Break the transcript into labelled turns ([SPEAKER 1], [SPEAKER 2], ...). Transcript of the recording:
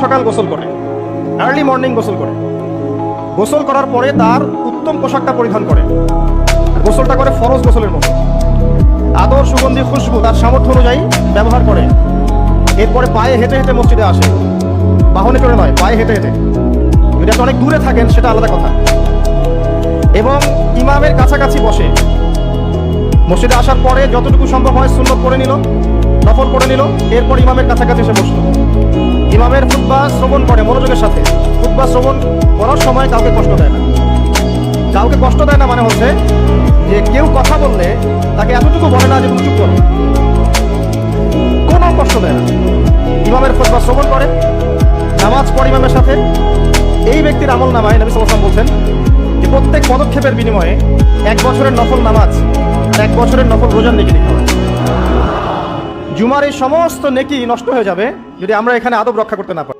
[SPEAKER 1] সকাল গোসল করে, আর্লি মর্নিং গোসল করে। গোসল করার পরে তার উত্তম পোশাকটা পরিধান করে, গোসলটা করে ফরজ গোসলের মতো, আদর সুগন্ধি খুশবু তার সামর্থ্য অনুযায়ী ব্যবহার করে। এরপরে পায়ে হেঁটে হেঁটে মসজিদে আসে, বাহনে চড়ে নয়, পায়ে হেঁটে হেঁটে। যদি আপনি অনেক দূরে থাকেন সেটা আলাদা কথা। এবং ইমামের কাছাকাছি বসে, মসজিদে আসার পরে যতটুকু সম্ভব হয় সুন্নত পড়ে নিল, নফল পড়ে নিল, এরপর ইমামের কাছাকাছি এসে বসলো। ইমামের খুতবা শ্রবণ করে মনোযোগের সাথে। খুতবা শ্রবণ করার সময় কাউকে কষ্ট দেয় না। কাউকে কষ্ট দেয় না মানে হচ্ছে যে কেউ কথা বললে তাকে এতটুকু বলে না যে তুমি চুপ করো, কোনো কষ্ট দেয় না। ইমামের খুতবা শ্রবণ করে, নামাজ পড়ে ইমামের সাথে। এই ব্যক্তির আমল নামায় নবী সাল্লাল্লাহু আলাইহি ওয়াসাল্লাম বলছেন যে প্রত্যেক পদক্ষেপের বিনিময়ে 1 বছরের নফল নামাজ আর 1 বছরের নফল রোজার নেকি লিখা হয়। জুমার এই সমস্ত নেকি নষ্ট হয়ে যাবে যদি আমরা এখানে আদব রক্ষা করতে না পারি।